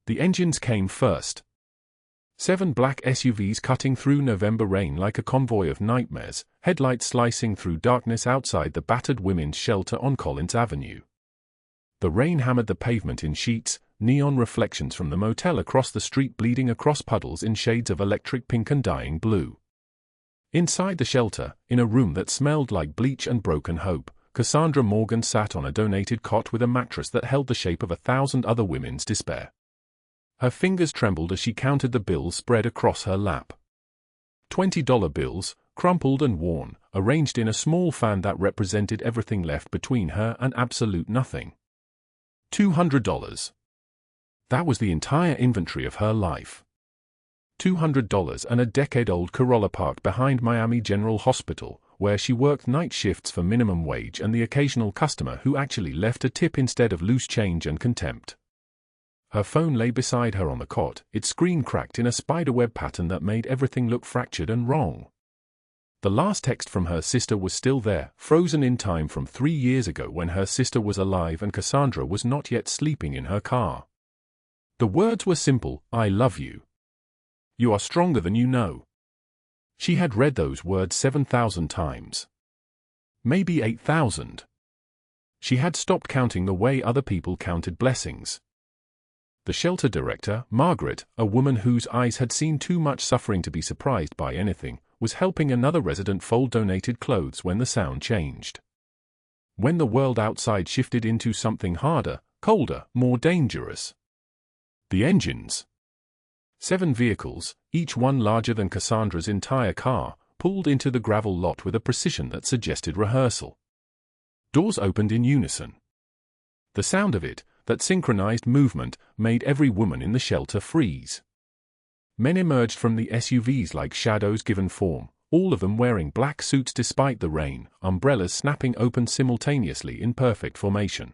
The engines came first. 7 black SUVs cutting through November rain like a convoy of nightmares, headlights slicing through darkness outside the battered women's shelter on Collins Avenue. The rain hammered the pavement in sheets, neon reflections from the motel across the street bleeding across puddles in shades of electric pink and dying blue. Inside the shelter, in a room that smelled like bleach and broken hope, Cassandra Morgan sat on a donated cot with a mattress that held the shape of 1,000 other women's despair. Her fingers trembled as she counted the bills spread across her lap. $20 bills, crumpled and worn, arranged in a small fan that represented everything left between her and absolute nothing. $200. That was the entire inventory of her life. $200 and a decade-old Corolla parked behind Miami General Hospital, where she worked night shifts for minimum wage and the occasional customer who actually left a tip instead of loose change and contempt. Her phone lay beside her on the cot, its screen cracked in a spiderweb pattern that made everything look fractured and wrong. The last text from her sister was still there, frozen in time from 3 years ago when her sister was alive and Cassandra was not yet sleeping in her car. The words were simple: I love you. You are stronger than you know. She had read those words 7,000 times. Maybe 8,000. She had stopped counting the way other people counted blessings. The shelter director, Margaret, a woman whose eyes had seen too much suffering to be surprised by anything, was helping another resident fold donated clothes when the sound changed. When the world outside shifted into something harder, colder, more dangerous. The engines. 7 vehicles, each one larger than Cassandra's entire car, pulled into the gravel lot with a precision that suggested rehearsal. Doors opened in unison. The sound of it, that synchronized movement, made every woman in the shelter freeze. Men emerged from the SUVs like shadows given form, all of them wearing black suits despite the rain, umbrellas snapping open simultaneously in perfect formation.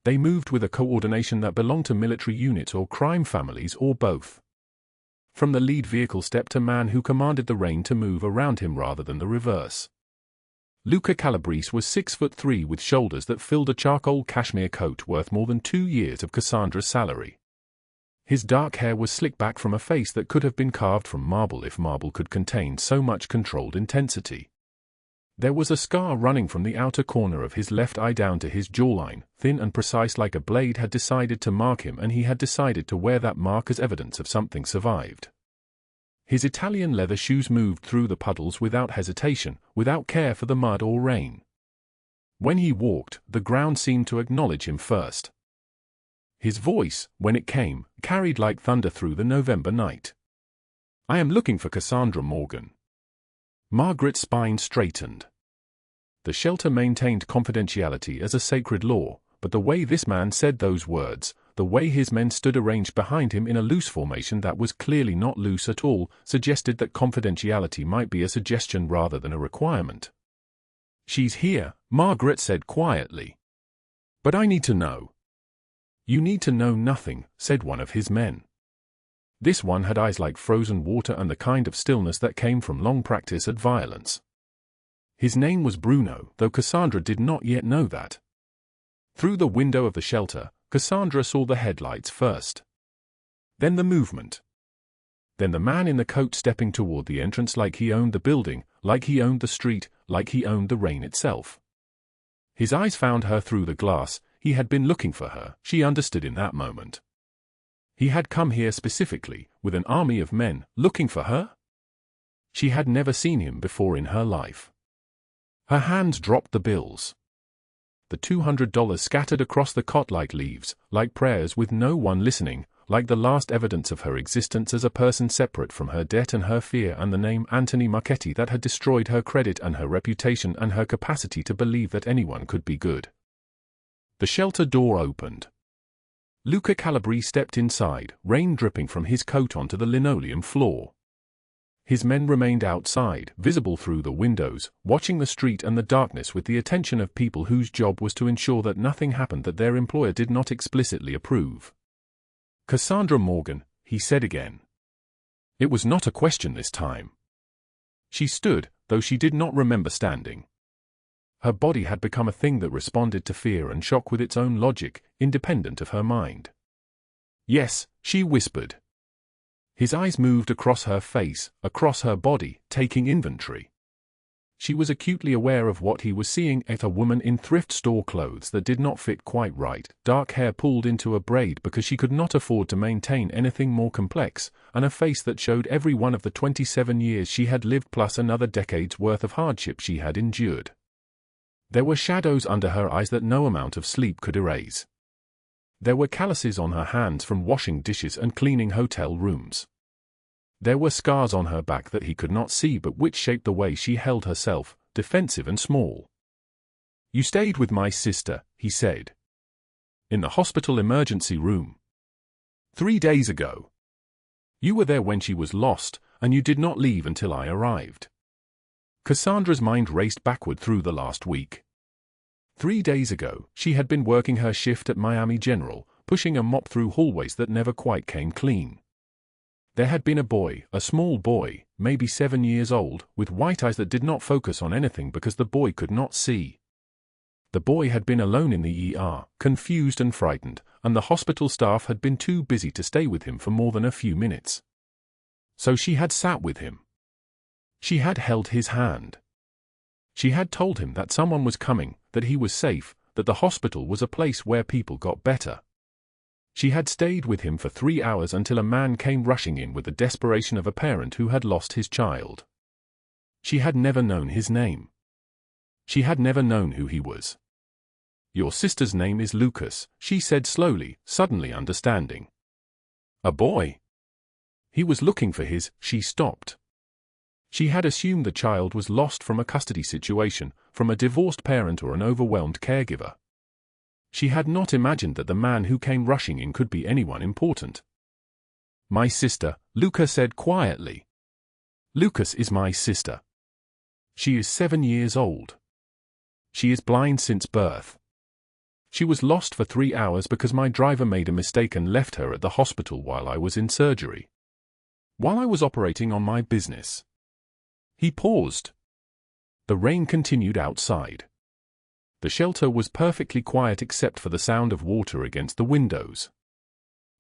They moved with a coordination that belonged to military units or crime families or both. From the lead vehicle stepped a man who commanded the rain to move around him rather than the reverse. Luca Calabrese was 6'3" with shoulders that filled a charcoal cashmere coat worth more than 2 years of Cassandra's salary. His dark hair was slicked back from a face that could have been carved from marble if marble could contain so much controlled intensity. There was a scar running from the outer corner of his left eye down to his jawline, thin and precise like a blade had decided to mark him, and he had decided to wear that mark as evidence of something survived. His Italian leather shoes moved through the puddles without hesitation, without care for the mud or rain. When he walked, the ground seemed to acknowledge him first. His voice, when it came, carried like thunder through the November night. I am looking for Cassandra Morgan. Margaret's spine straightened. The shelter maintained confidentiality as a sacred law, but the way this man said those words, the way his men stood arranged behind him in a loose formation that was clearly not loose at all, suggested that confidentiality might be a suggestion rather than a requirement. She's here, Margaret said quietly. But I need to know. You need to know nothing, said one of his men. This one had eyes like frozen water and the kind of stillness that came from long practice at violence. His name was Bruno, though Cassandra did not yet know that. Through the window of the shelter, Cassandra saw the headlights first. Then the movement. Then the man in the coat stepping toward the entrance like he owned the building, like he owned the street, like he owned the rain itself. His eyes found her through the glass. He had been looking for her, she understood in that moment. He had come here specifically, with an army of men, looking for her? She had never seen him before in her life. Her hands dropped the bills. The $200 scattered across the cot like leaves, like prayers with no one listening, like the last evidence of her existence as a person separate from her debt and her fear and the name Anthony Marchetti that had destroyed her credit and her reputation and her capacity to believe that anyone could be good. The shelter door opened. Luca Calabrese stepped inside, rain dripping from his coat onto the linoleum floor. His men remained outside, visible through the windows, watching the street and the darkness with the attention of people whose job was to ensure that nothing happened that their employer did not explicitly approve. Cassandra Morgan, he said again. It was not a question this time. She stood, though she did not remember standing. Her body had become a thing that responded to fear and shock with its own logic, independent of her mind. Yes, she whispered. His eyes moved across her face, across her body, taking inventory. She was acutely aware of what he was seeing: a woman in thrift store clothes that did not fit quite right, dark hair pulled into a braid because she could not afford to maintain anything more complex, and a face that showed every one of the 27 years she had lived plus another decade's worth of hardship she had endured. There were shadows under her eyes that no amount of sleep could erase. There were calluses on her hands from washing dishes and cleaning hotel rooms. There were scars on her back that he could not see but which shaped the way she held herself, defensive and small. "You stayed with my sister," he said. "In the hospital emergency room. 3 days ago. You were there when she was lost, and you did not leave until I arrived." Cassandra's mind raced backward through the last week. 3 days ago, she had been working her shift at Miami General, pushing a mop through hallways that never quite came clean. There had been a boy, a small boy, maybe 7 years old, with white eyes that did not focus on anything because the boy could not see. The boy had been alone in the ER, confused and frightened, and the hospital staff had been too busy to stay with him for more than a few minutes. So she had sat with him. She had held his hand. She had told him that someone was coming, that he was safe, that the hospital was a place where people got better. She had stayed with him for 3 hours until a man came rushing in with the desperation of a parent who had lost his child. She had never known his name. She had never known who he was. "Your sister's name is Lucas," she said slowly, suddenly understanding. "A boy?" He was looking for his. She stopped. She had assumed the child was lost from a custody situation, from a divorced parent or an overwhelmed caregiver. She had not imagined that the man who came rushing in could be anyone important. "My sister," Luca said quietly. "Lucas is my sister. She is 7 years old. She is blind since birth. She was lost for 3 hours because my driver made a mistake and left her at the hospital while I was in surgery. While I was operating on my business." He paused. The rain continued outside. The shelter was perfectly quiet except for the sound of water against the windows.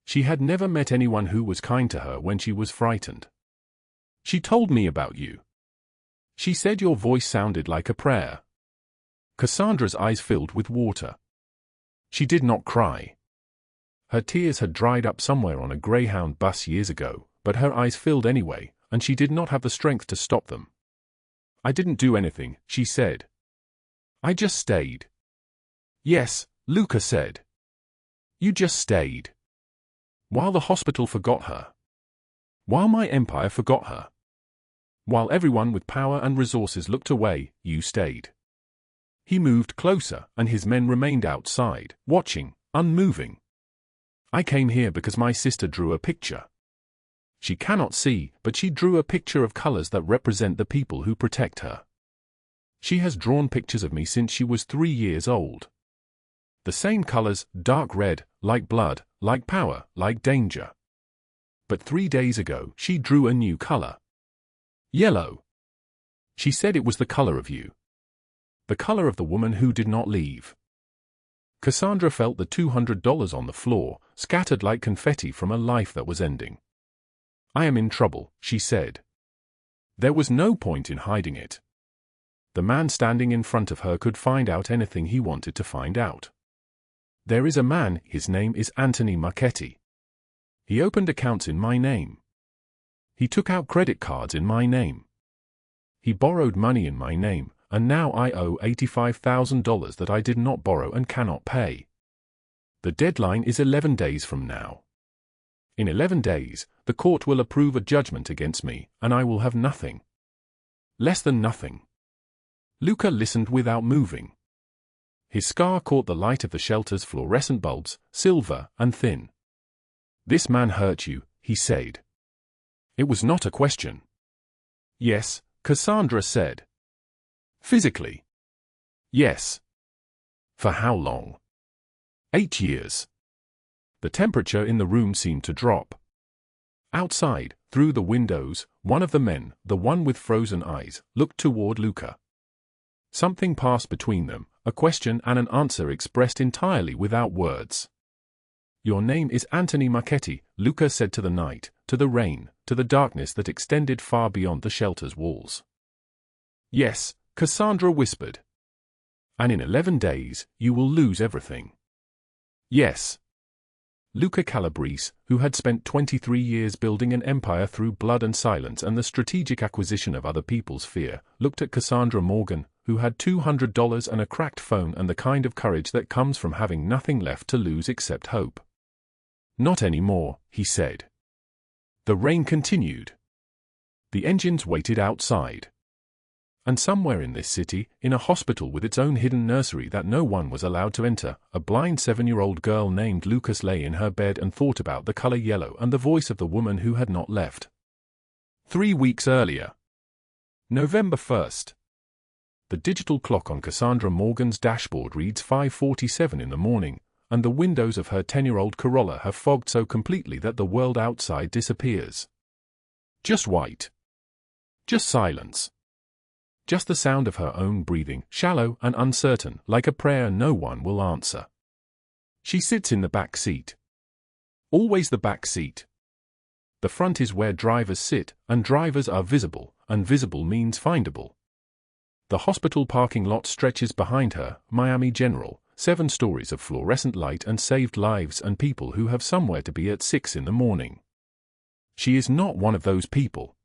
She had never met anyone who was kind to her when she was frightened. "She told me about you. She said your voice sounded like a prayer." Cassandra's eyes filled with water. She did not cry. Her tears had dried up somewhere on a Greyhound bus years ago, but her eyes filled anyway, and she did not have the strength to stop them. "I didn't do anything," she said. "I just stayed." "Yes," Luca said. "You just stayed. While the hospital forgot her. While my empire forgot her. While everyone with power and resources looked away, you stayed." He moved closer, and his men remained outside, watching, unmoving. "I came here because my sister drew a picture. She cannot see, but she drew a picture of colors that represent the people who protect her. She has drawn pictures of me since she was 3 years old. The same colors, dark red, like blood, like power, like danger. But 3 days ago, she drew a new color. Yellow. She said it was the color of you. The color of the woman who did not leave." Cassandra felt the $200 on the floor, scattered like confetti from a life that was ending. "I am in trouble," she said. There was no point in hiding it. The man standing in front of her could find out anything he wanted to find out. "There is a man, his name is Anthony Marchetti. He opened accounts in my name. He took out credit cards in my name. He borrowed money in my name, and now I owe $85,000 that I did not borrow and cannot pay. The deadline is 11 days from now. In 11 days, the court will approve a judgment against me, and I will have nothing. Less than nothing." Luca listened without moving. His scar caught the light of the shelter's fluorescent bulbs, silver and thin. "This man hurt you," he said. It was not a question. "Yes," Cassandra said. "Physically?" "Yes." "For how long?" 8 years. The temperature in the room seemed to drop. Outside, through the windows, one of the men, the one with frozen eyes, looked toward Luca. Something passed between them, a question and an answer expressed entirely without words. Your name is Anthony Marchetti, Luca said to the night, to the rain, to the darkness that extended far beyond the shelter's walls. Yes, Cassandra whispered. And in 11 days, you will lose everything. Yes. Luca Calabrese, who had spent 23 years building an empire through blood and silence and the strategic acquisition of other people's fear, looked at Cassandra Morgan, who had $200 and a cracked phone and the kind of courage that comes from having nothing left to lose except hope. Not anymore, he said. The rain continued. The engines waited outside. And somewhere in this city, in a hospital with its own hidden nursery that no one was allowed to enter, a blind 7-year-old girl named Lucas lay in her bed and thought about the color yellow and the voice of the woman who had not left. 3 weeks earlier. November 1st. The digital clock on Cassandra Morgan's dashboard reads 5:47 in the morning, and the windows of her 10-year-old Corolla have fogged so completely that the world outside disappears. Just white. Just silence. Just the sound of her own breathing, shallow and uncertain, like a prayer no one will answer. She sits in the back seat. Always the back seat. The front is where drivers sit, and drivers are visible, and visible means findable. The hospital parking lot stretches behind her, Miami General, 7 stories of fluorescent light and saved lives and people who have somewhere to be at 6 in the morning. She is not one of those people.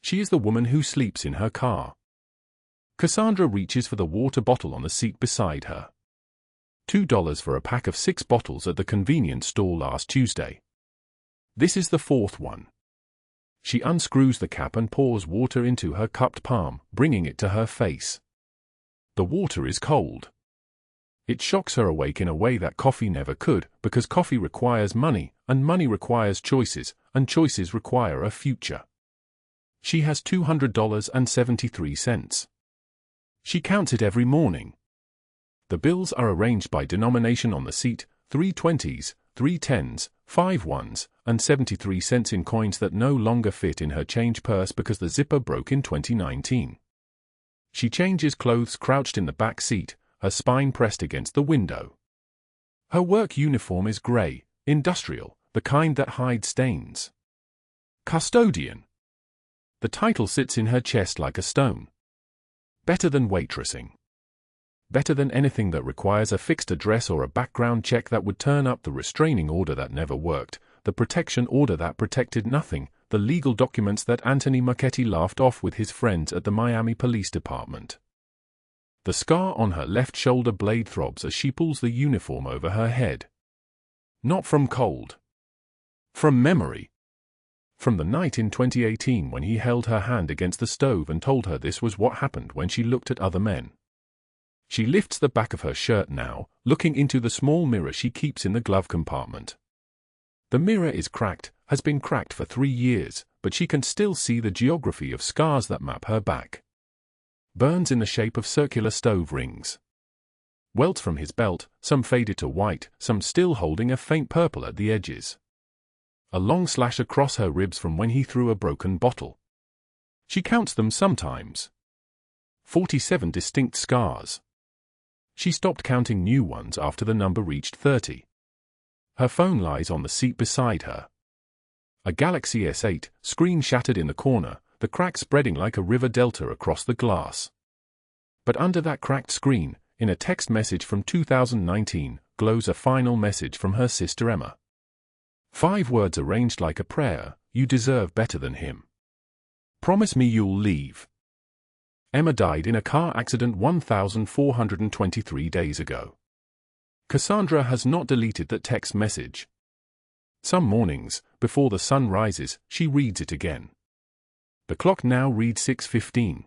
She is the woman who sleeps in her car. Cassandra reaches for the water bottle on the seat beside her. $2 for a pack of 6 bottles at the convenience store last Tuesday. This is the 4th one. She unscrews the cap and pours water into her cupped palm, bringing it to her face. The water is cold. It shocks her awake in a way that coffee never could, because coffee requires money, and money requires choices, and choices require a future. She has $200.73. She counts it every morning. The bills are arranged by denomination on the seat, 3 20s, 3 10s, 5 1s, and 73 cents in coins that no longer fit in her change purse because the zipper broke in 2019. She changes clothes crouched in the back seat, her spine pressed against the window. Her work uniform is gray, industrial, the kind that hides stains. Custodian. The title sits in her chest like a stone. Better than waitressing. Better than anything that requires a fixed address or a background check that would turn up, the restraining order that never worked, the protection order that protected nothing, the legal documents that Anthony Marchetti laughed off with his friends at the Miami Police Department. The scar on her left shoulder blade throbs as she pulls the uniform over her head. Not from cold. From memory. From the night in 2018 when he held her hand against the stove and told her this was what happened when she looked at other men. She lifts the back of her shirt now, looking into the small mirror she keeps in the glove compartment. The mirror is cracked, has been cracked for 3 years, but she can still see the geography of scars that map her back. Burns in the shape of circular stove rings. Welts from his belt, some faded to white, some still holding a faint purple at the edges. A long slash across her ribs from when he threw a broken bottle. She counts them sometimes. 47 distinct scars. She stopped counting new ones after the number reached 30. Her phone lies on the seat beside her. A Galaxy S8, screen shattered in the corner, the crack spreading like a river delta across the glass. But under that cracked screen, in a text message from 2019, glows a final message from her sister Emma. 5 words arranged like a prayer: you deserve better than him. Promise me you'll leave. Emma died in a car accident 1,423 days ago. Cassandra has not deleted that text message. Some mornings, before the sun rises, she reads it again. The clock now reads 6:15.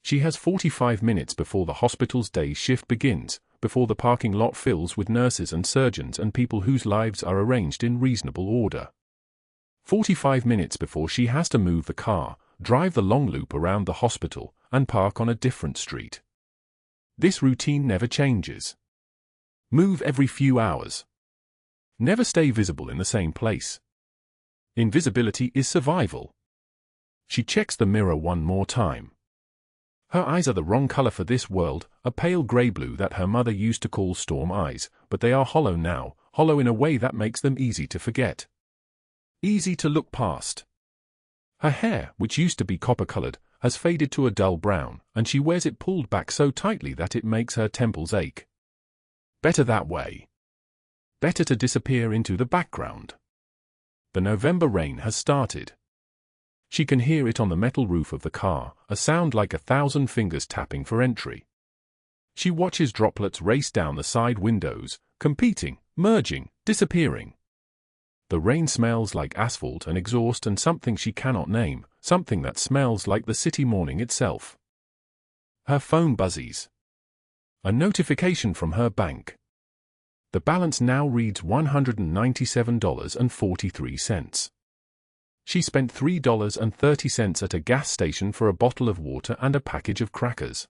She has 45 minutes before the hospital's day shift begins, before the parking lot fills with nurses and surgeons and people whose lives are arranged in reasonable order. 45 minutes before she has to move the car, drive the long loop around the hospital, and park on a different street. This routine never changes. Move every few hours. Never stay visible in the same place. Invisibility is survival. She checks the mirror one more time. Her eyes are the wrong color for this world, a pale gray blue that her mother used to call storm eyes, but they are hollow now, hollow in a way that makes them easy to forget. Easy to look past. Her hair, which used to be copper-colored, has faded to a dull brown, and she wears it pulled back so tightly that it makes her temples ache. Better that way. Better to disappear into the background. The November rain has started. She can hear it on the metal roof of the car, a sound like 1,000 fingers tapping for entry. She watches droplets race down the side windows, competing, merging, disappearing. The rain smells like asphalt and exhaust and something she cannot name, something that smells like the city morning itself. Her phone buzzes. A notification from her bank. The balance now reads $197.43. She spent $3.30 at a gas station for a bottle of water and a package of crackers.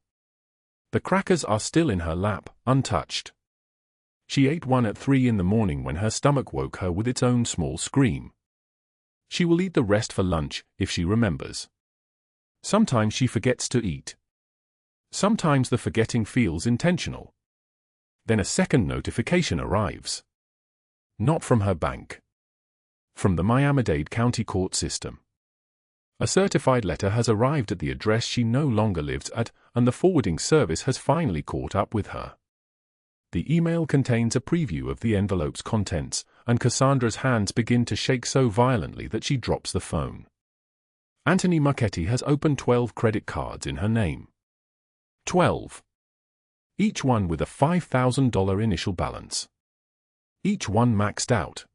The crackers are still in her lap, untouched. She ate one at 3 in the morning when her stomach woke her with its own small scream. She will eat the rest for lunch, if she remembers. Sometimes she forgets to eat. Sometimes the forgetting feels intentional. Then a second notification arrives. Not from her bank. From the Miami-Dade County Court System. A certified letter has arrived at the address she no longer lives at, and the forwarding service has finally caught up with her. The email contains a preview of the envelope's contents, and Cassandra's hands begin to shake so violently that she drops the phone. Anthony Marchetti has opened 12 credit cards in her name. 12. Each one with a $5,000 initial balance. Each one maxed out.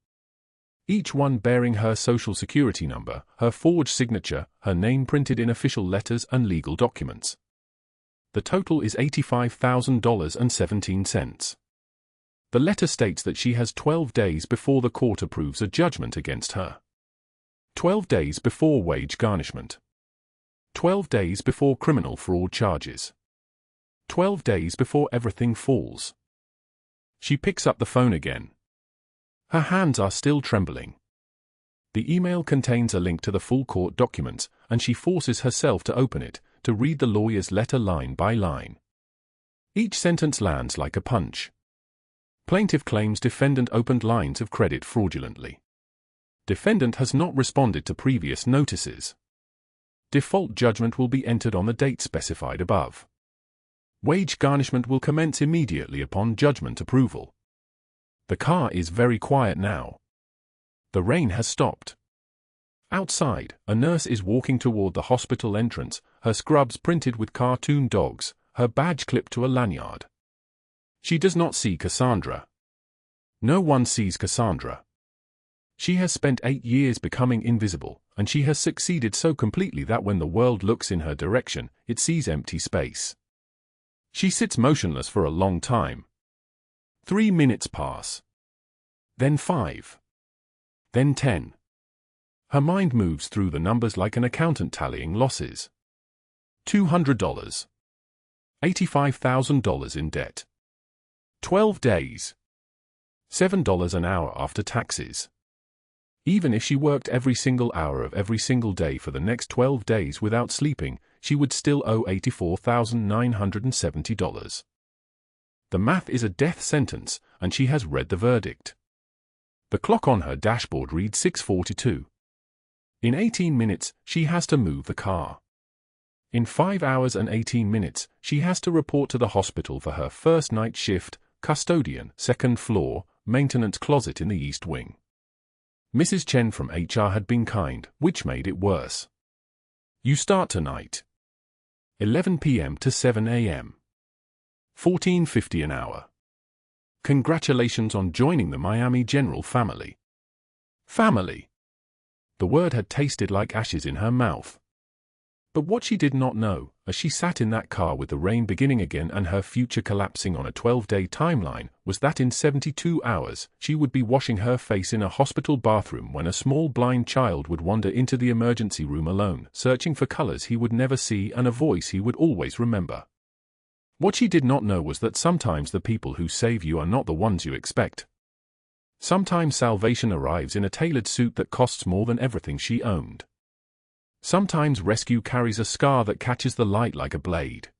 Each one bearing her social security number, her forged signature, her name printed in official letters and legal documents. The total is $85,000.17. The letter states that she has 12 days before the court approves a judgment against her. 12 days before wage garnishment. 12 days before criminal fraud charges. 12 days before everything falls. She picks up the phone again. Her hands are still trembling. The email contains a link to the full court documents, and she forces herself to open it, to read the lawyer's letter line by line. Each sentence lands like a punch. Plaintiff claims defendant opened lines of credit fraudulently. Defendant has not responded to previous notices. Default judgment will be entered on the date specified above. Wage garnishment will commence immediately upon judgment approval. The car is very quiet now. The rain has stopped. Outside, a nurse is walking toward the hospital entrance, her scrubs printed with cartoon dogs, her badge clipped to a lanyard. She does not see Cassandra. No one sees Cassandra. She has spent 8 years becoming invisible, and she has succeeded so completely that when the world looks in her direction, it sees empty space. She sits motionless for a long time. 3 minutes pass. Then 5. Then 10. Her mind moves through the numbers like an accountant tallying losses. $200. $85,000 in debt. 12 days. $7 an hour after taxes. Even if she worked every single hour of every single day for the next 12 days without sleeping, she would still owe $84,970. The math is a death sentence, and she has read the verdict. The clock on her dashboard reads 6:42. In 18 minutes, she has to move the car. In 5 hours and 18 minutes, she has to report to the hospital for her first night shift, custodian, second floor, maintenance closet in the East Wing. Mrs. Chen from HR had been kind, which made it worse. You start tonight. 11 p.m. to 7 a.m. $14.50 an hour. Congratulations on joining the Miami General family. Family. The word had tasted like ashes in her mouth. But what she did not know, as she sat in that car with the rain beginning again and her future collapsing on a 12-day timeline, was that in 72 hours, she would be washing her face in a hospital bathroom when a small blind child would wander into the emergency room alone, searching for colors he would never see and a voice he would always remember. What she did not know was that sometimes the people who save you are not the ones you expect. Sometimes salvation arrives in a tailored suit that costs more than everything she owned. Sometimes rescue carries a scar that catches the light like a blade.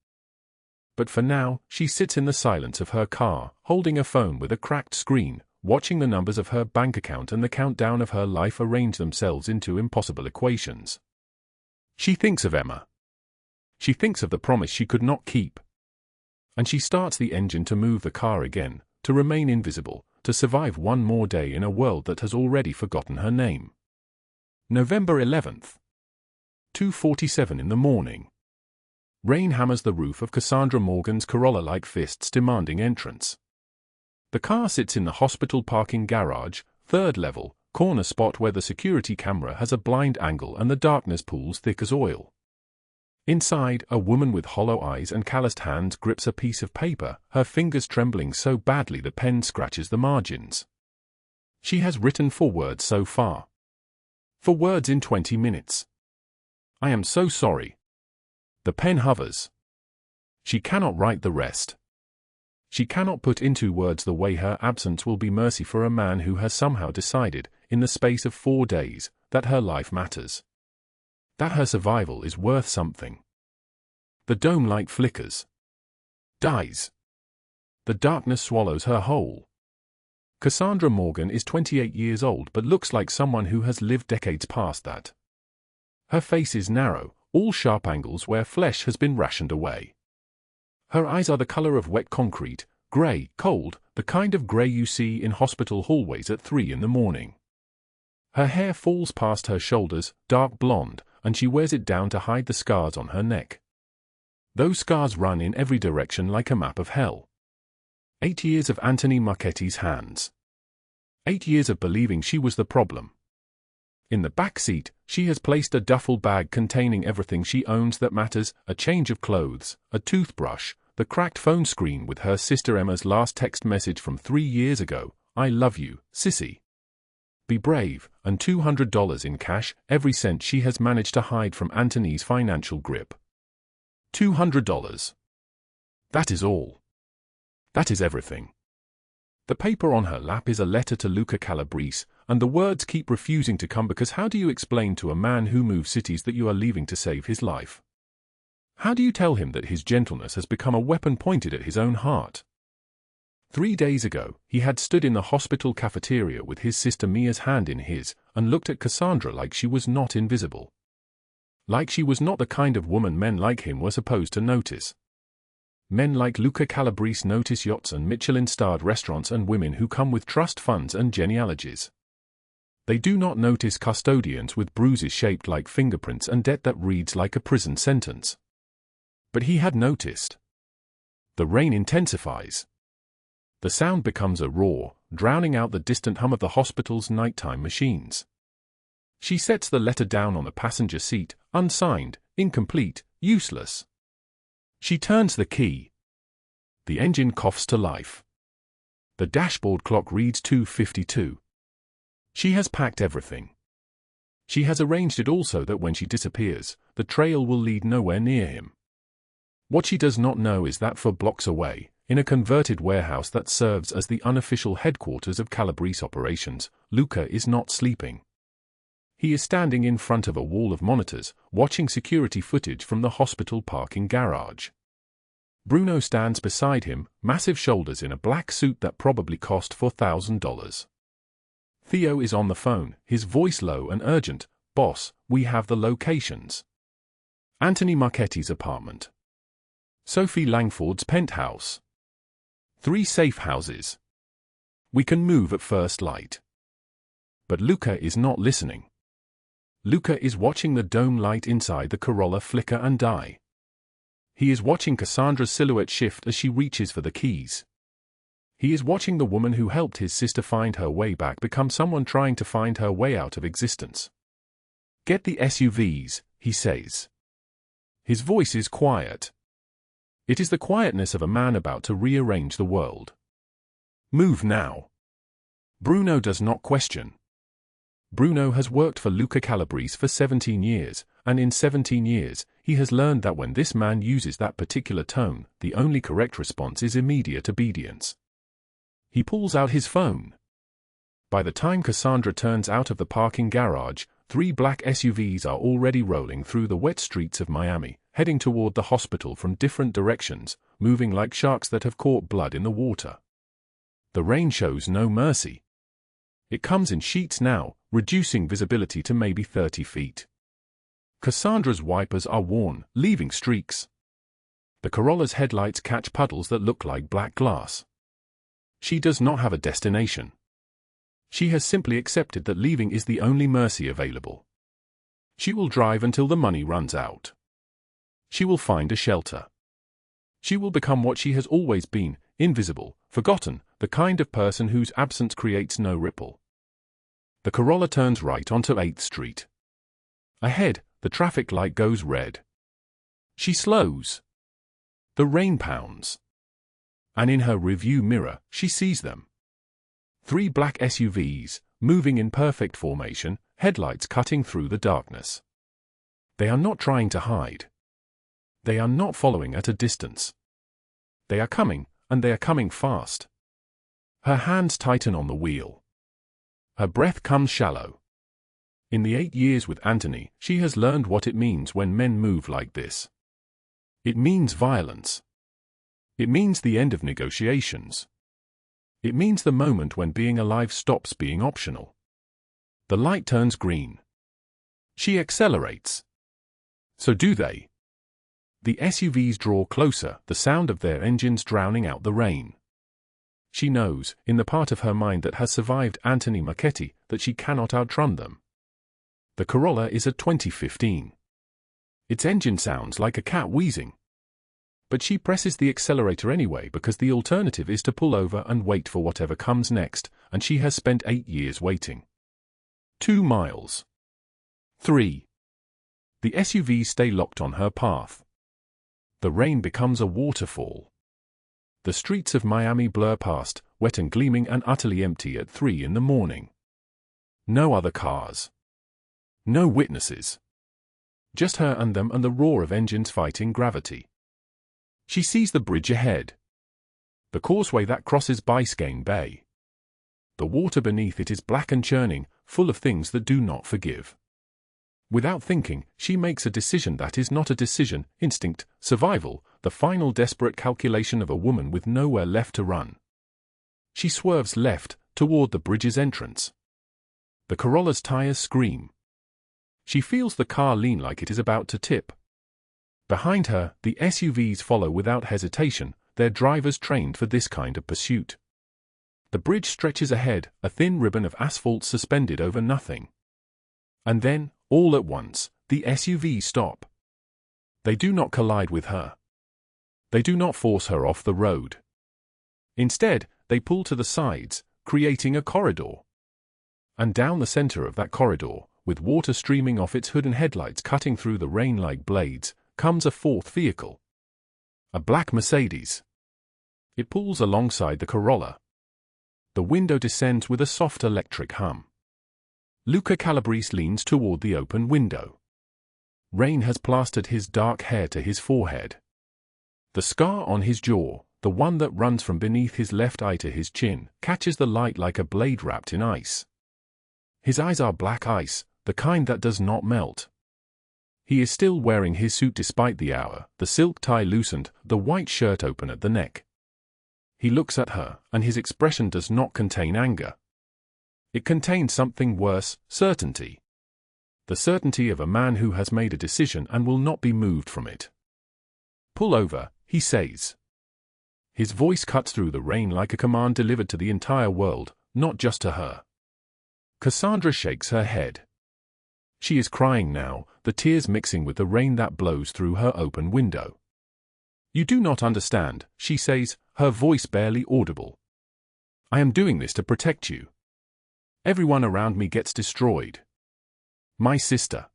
But for now, she sits in the silence of her car, holding a phone with a cracked screen, watching the numbers of her bank account and the countdown of her life arrange themselves into impossible equations. She thinks of Emma. She thinks of the promise she could not keep. And she starts the engine to move the car again, to remain invisible, to survive one more day in a world that has already forgotten her name. November 11th. 2:47 in the morning. Rain hammers the roof of Cassandra Morgan's Corolla like fists demanding entrance. The car sits in the hospital parking garage, third level, corner spot where the security camera has a blind angle and the darkness pools thick as oil. Inside, a woman with hollow eyes and calloused hands grips a piece of paper, her fingers trembling so badly the pen scratches the margins. She has written 4 words so far. 4 words in 20 minutes. I am so sorry. The pen hovers. She cannot write the rest. She cannot put into words the way her absence will be mercy for a man who has somehow decided, in the space of 4 days, that her life matters. That her survival is worth something. The dome light flickers. Dies. The darkness swallows her whole. Cassandra Morgan is 28 years old but looks like someone who has lived decades past that. Her face is narrow, all sharp angles where flesh has been rationed away. Her eyes are the color of wet concrete, gray, cold, the kind of gray you see in hospital hallways at 3 in the morning. Her hair falls past her shoulders, dark blonde, and she wears it down to hide the scars on her neck. Those scars run in every direction like a map of hell. 8 years of Anthony Marchetti's hands. 8 years of believing she was the problem. In the back seat, she has placed a duffel bag containing everything she owns that matters, a change of clothes, a toothbrush, the cracked phone screen with her sister Emma's last text message from 3 years ago, "I love you, sissy. Be brave," and $200 in cash, every cent she has managed to hide from Anthony's financial grip. $200. That is all. That is everything. The paper on her lap is a letter to Luca Calabrese, and the words keep refusing to come because how do you explain to a man who moves cities that you are leaving to save his life? How do you tell him that his gentleness has become a weapon pointed at his own heart? 3 days ago, he had stood in the hospital cafeteria with his sister Mia's hand in his, and looked at Cassandra like she was not invisible. Like she was not the kind of woman men like him were supposed to notice. Men like Luca Calabrese notice yachts and Michelin-starred restaurants and women who come with trust funds and genealogies. They do not notice custodians with bruises shaped like fingerprints and debt that reads like a prison sentence. But he had noticed. The rain intensifies. The sound becomes a roar, drowning out the distant hum of the hospital's nighttime machines. She sets the letter down on the passenger seat, unsigned, incomplete, useless. She turns the key. The engine coughs to life. The dashboard clock reads 2:52. She has packed everything. She has arranged it all so that when she disappears, the trail will lead nowhere near him. What she does not know is that 4 blocks away, in a converted warehouse that serves as the unofficial headquarters of Calabrese operations, Luca is not sleeping. He is standing in front of a wall of monitors, watching security footage from the hospital parking garage. Bruno stands beside him, massive shoulders in a black suit that probably cost $4,000. Theo is on the phone, his voice low and urgent. "Boss, we have the locations. Anthony Marchetti's apartment. Sophie Langford's penthouse. 3 safe houses. We can move at first light." But Luca is not listening. Luca is watching the dome light inside the Corolla flicker and die. He is watching Cassandra's silhouette shift as she reaches for the keys. He is watching the woman who helped his sister find her way back become someone trying to find her way out of existence. "Get the SUVs," he says. His voice is quiet. It is the quietness of a man about to rearrange the world. "Move now." Bruno does not question. Bruno has worked for Luca Calabrese for 17 years, and in 17 years, he has learned that when this man uses that particular tone, the only correct response is immediate obedience. He pulls out his phone. By the time Cassandra turns out of the parking garage, 3 black SUVs are already rolling through the wet streets of Miami, heading toward the hospital from different directions, moving like sharks that have caught blood in the water. The rain shows no mercy. It comes in sheets now, reducing visibility to maybe 30 feet. Cassandra's wipers are worn, leaving streaks. The Corolla's headlights catch puddles that look like black glass. She does not have a destination. She has simply accepted that leaving is the only mercy available. She will drive until the money runs out. She will find a shelter. She will become what she has always been, invisible, forgotten, the kind of person whose absence creates no ripple. The Corolla turns right onto 8th Street. Ahead, the traffic light goes red. She slows. The rain pounds. And in her rearview mirror, she sees them. 3 black SUVs, moving in perfect formation, headlights cutting through the darkness. They are not trying to hide. They are not following at a distance. They are coming, and they are coming fast. Her hands tighten on the wheel. Her breath comes shallow. In the 8 years with Anthony, she has learned what it means when men move like this. It means violence. It means the end of negotiations. It means the moment when being alive stops being optional. The light turns green. She accelerates. So do they. The SUVs draw closer, the sound of their engines drowning out the rain. She knows, in the part of her mind that has survived Anthony Marchetti, that she cannot outrun them. The Corolla is a 2015. Its engine sounds like a cat wheezing. But she presses the accelerator anyway because the alternative is to pull over and wait for whatever comes next, and she has spent 8 years waiting. 2 miles. 3. The SUVs stay locked on her path. The rain becomes a waterfall. The streets of Miami blur past, wet and gleaming and utterly empty at 3 in the morning. No other cars. No witnesses. Just her and them and the roar of engines fighting gravity. She sees the bridge ahead. The causeway that crosses Biscayne Bay. The water beneath it is black and churning, full of things that do not forgive. Without thinking, she makes a decision that is not a decision, instinct, survival, the final desperate calculation of a woman with nowhere left to run. She swerves left, toward the bridge's entrance. The Corolla's tires scream. She feels the car lean like it is about to tip. Behind her, the SUVs follow without hesitation, their drivers trained for this kind of pursuit. The bridge stretches ahead, a thin ribbon of asphalt suspended over nothing. And then, all at once, the SUVs stop. They do not collide with her. They do not force her off the road. Instead, they pull to the sides, creating a corridor. And down the center of that corridor, with water streaming off its hood and headlights cutting through the rain like blades, comes a 4th vehicle. A black Mercedes. It pulls alongside the Corolla. The window descends with a soft electric hum. Luca Calabrese leans toward the open window. Rain has plastered his dark hair to his forehead. The scar on his jaw, the one that runs from beneath his left eye to his chin, catches the light like a blade wrapped in ice. His eyes are black ice, the kind that does not melt. He is still wearing his suit despite the hour, the silk tie loosened, the white shirt open at the neck. He looks at her, and his expression does not contain anger. It contains something worse, certainty. The certainty of a man who has made a decision and will not be moved from it. "Pull over," he says. His voice cuts through the rain like a command delivered to the entire world, not just to her. Cassandra shakes her head. She is crying now, the tears mixing with the rain that blows through her open window. "You do not understand," she says, her voice barely audible. "I am doing this to protect you. Everyone around me gets destroyed. My sister.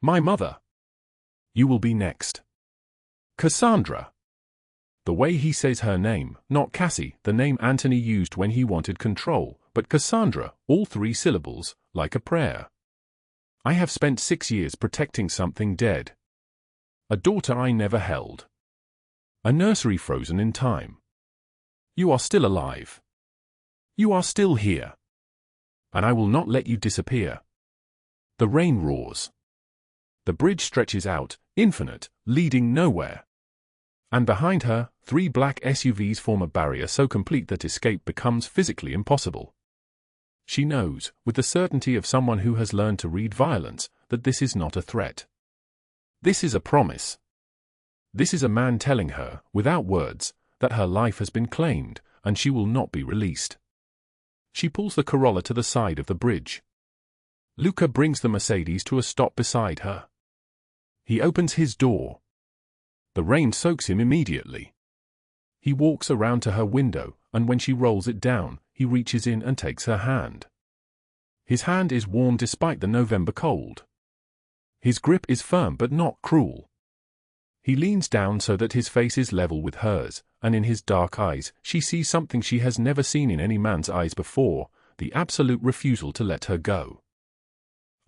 My mother. You will be next. Cassandra." The way he says her name, not Cassie, the name Anthony used when he wanted control, but Cassandra, all 3 syllables, like a prayer. I have spent 6 years protecting something dead. A daughter I never held. A nursery frozen in time. You are still alive. You are still here. And I will not let you disappear. The rain roars. The bridge stretches out, infinite, leading nowhere. And behind her, 3 black SUVs form a barrier so complete that escape becomes physically impossible. She knows, with the certainty of someone who has learned to read violence, that this is not a threat. This is a promise. This is a man telling her, without words, that her life has been claimed, and she will not be released. She pulls the Corolla to the side of the bridge. Luca brings the Mercedes to a stop beside her. He opens his door. The rain soaks him immediately. He walks around to her window, and when she rolls it down, he reaches in and takes her hand. His hand is warm despite the November cold. His grip is firm but not cruel. He leans down so that his face is level with hers, and in his dark eyes she sees something she has never seen in any man's eyes before, the absolute refusal to let her go.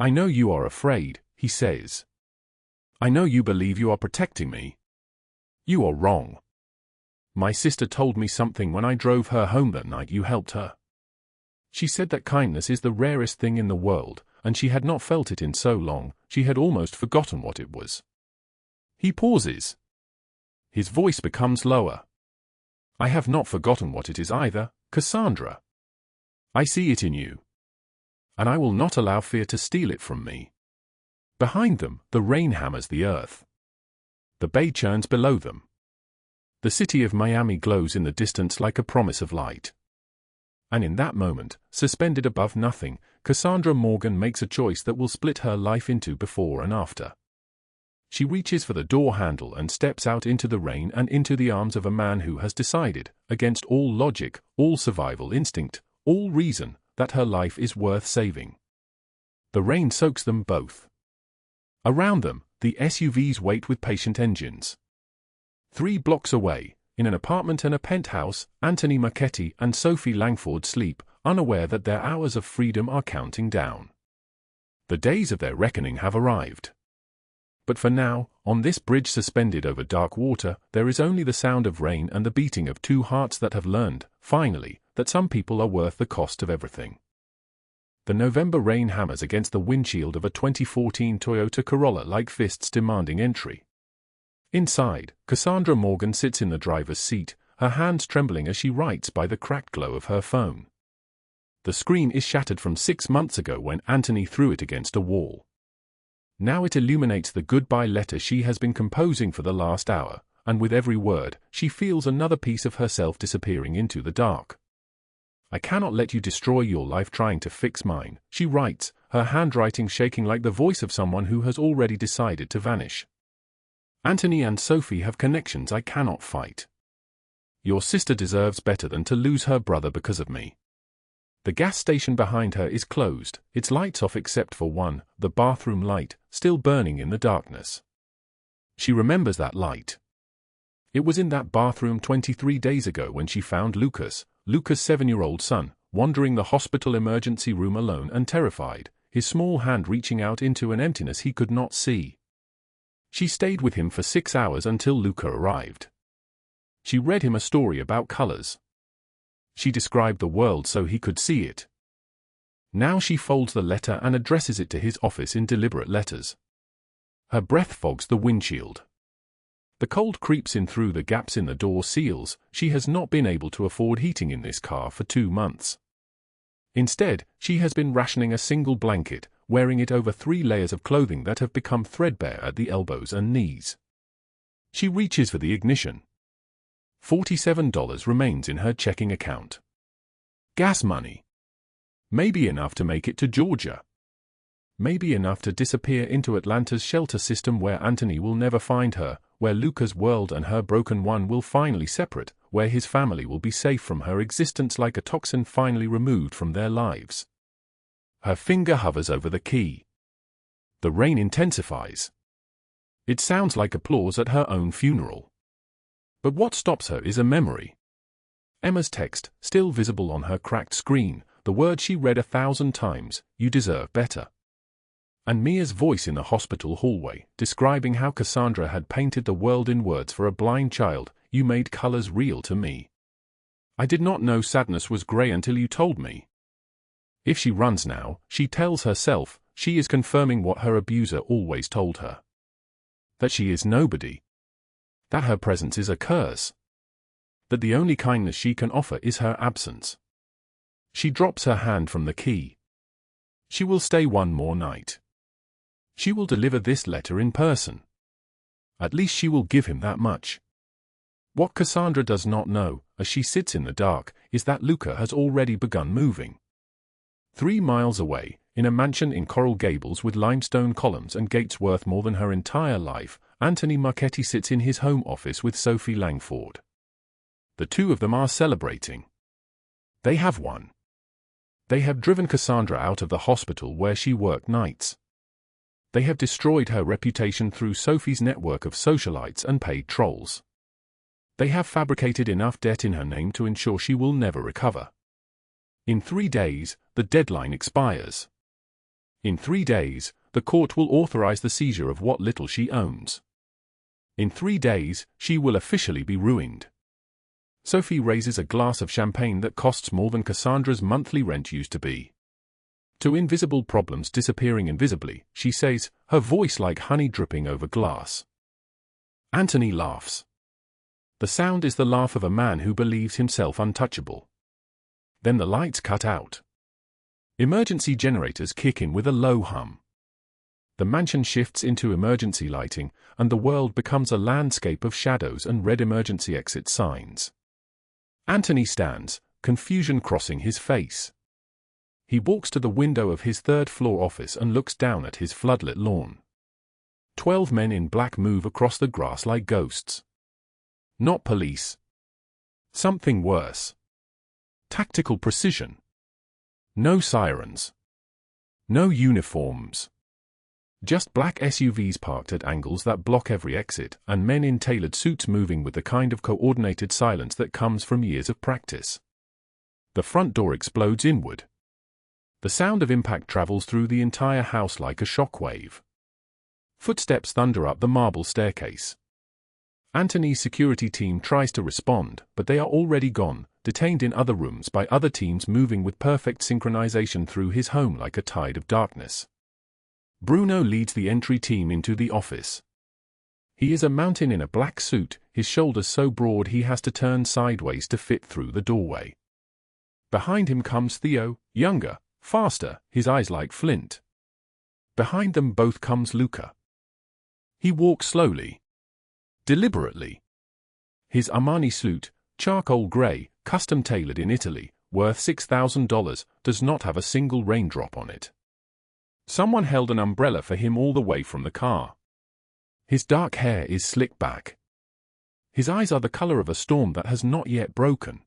"I know you are afraid," he says. "I know you believe you are protecting me. You are wrong. My sister told me something when I drove her home that night you helped her. She said that kindness is the rarest thing in the world, and she had not felt it in so long, she had almost forgotten what it was." He pauses. His voice becomes lower. "I have not forgotten what it is either, Cassandra. I see it in you. And I will not allow fear to steal it from me." Behind them, the rain hammers the earth. The bay churns below them. The city of Miami glows in the distance like a promise of light. And in that moment, suspended above nothing, Cassandra Morgan makes a choice that will split her life into before and after. She reaches for the door handle and steps out into the rain and into the arms of a man who has decided, against all logic, all survival instinct, all reason, that her life is worth saving. The rain soaks them both. Around them, the SUVs wait with patient engines. 3 blocks away, in an apartment and a penthouse, Anthony Marchetti and Sophie Langford sleep, unaware that their hours of freedom are counting down. The days of their reckoning have arrived. But for now, on this bridge suspended over dark water, there is only the sound of rain and the beating of 2 hearts that have learned, finally, that some people are worth the cost of everything. The November rain hammers against the windshield of a 2014 Toyota Corolla like fists demanding entry. Inside, Cassandra Morgan sits in the driver's seat, her hands trembling as she writes by the cracked glow of her phone. The screen is shattered from 6 months ago when Anthony threw it against a wall. Now it illuminates the goodbye letter she has been composing for the last hour, and with every word, she feels another piece of herself disappearing into the dark. "I cannot let you destroy your life trying to fix mine," she writes, her handwriting shaking like the voice of someone who has already decided to vanish. "Anthony and Sophie have connections I cannot fight. Your sister deserves better than to lose her brother because of me." The gas station behind her is closed, its lights off except for one, the bathroom light, still burning in the darkness. She remembers that light. It was in that bathroom 23 days ago when she found Lucas' 7-year-old son, wandering the hospital emergency room alone and terrified, his small hand reaching out into an emptiness he could not see. She stayed with him for 6 hours until Luca arrived. She read him a story about colors. She described the world so he could see it. Now she folds the letter and addresses it to his office in deliberate letters. Her breath fogs the windshield. The cold creeps in through the gaps in the door seals. She has not been able to afford heating in this car for 2 months. Instead, she has been rationing a single blanket, wearing it over 3 layers of clothing that have become threadbare at the elbows and knees. She reaches for the ignition. $47 remains in her checking account. Gas money. Maybe enough to make it to Georgia. Maybe enough to disappear into Atlanta's shelter system where Anthony will never find her, where Luca's world and her broken one will finally separate, where his family will be safe from her existence like a toxin finally removed from their lives. Her finger hovers over the key. The rain intensifies. It sounds like applause at her own funeral. But what stops her is a memory. Emma's text, still visible on her cracked screen, the word she read 1,000 times, "You deserve better." And Mia's voice in the hospital hallway, describing how Cassandra had painted the world in words for a blind child, "You made colors real to me. I did not know sadness was gray until you told me." If she runs now, she tells herself, she is confirming what her abuser always told her. That she is nobody. That her presence is a curse. That the only kindness she can offer is her absence. She drops her hand from the key. She will stay one more night. She will deliver this letter in person. At least she will give him that much. What Cassandra does not know, as she sits in the dark, is that Luca has already begun moving. 3 miles away, in a mansion in Coral Gables with limestone columns and gates worth more than her entire life, Anthony Marchetti sits in his home office with Sophie Langford. The two of them are celebrating. They have won. They have driven Cassandra out of the hospital where she worked nights. They have destroyed her reputation through Sophie's network of socialites and paid trolls. They have fabricated enough debt in her name to ensure she will never recover. In 3 days, the deadline expires. In 3 days, the court will authorize the seizure of what little she owns. In 3 days, she will officially be ruined. Sophie raises a glass of champagne that costs more than Cassandra's monthly rent used to be. To invisible problems disappearing invisibly, she says, her voice like honey dripping over glass. Anthony laughs. The sound is the laugh of a man who believes himself untouchable. Then the lights cut out. Emergency generators kick in with a low hum. The mansion shifts into emergency lighting, and the world becomes a landscape of shadows and red emergency exit signs. Anthony stands, confusion crossing his face. He walks to the window of his 3rd-floor office and looks down at his floodlit lawn. 12 men in black move across the grass like ghosts. Not police. Something worse. Tactical precision. No sirens. No uniforms. Just black SUVs parked at angles that block every exit, and men in tailored suits moving with the kind of coordinated silence that comes from years of practice. The front door explodes inward. The sound of impact travels through the entire house like a shockwave. Footsteps thunder up the marble staircase. Anthony's security team tries to respond, but they are already gone, detained in other rooms by other teams moving with perfect synchronization through his home like a tide of darkness. Bruno leads the entry team into the office. He is a mountain in a black suit, his shoulders so broad he has to turn sideways to fit through the doorway. Behind him comes Theo, younger, faster, his eyes like flint. Behind them both comes Luca. He walks slowly. Deliberately. His Armani suit, charcoal grey, custom-tailored in Italy, worth $6,000, does not have a single raindrop on it. Someone held an umbrella for him all the way from the car. His dark hair is slicked back. His eyes are the color of a storm that has not yet broken.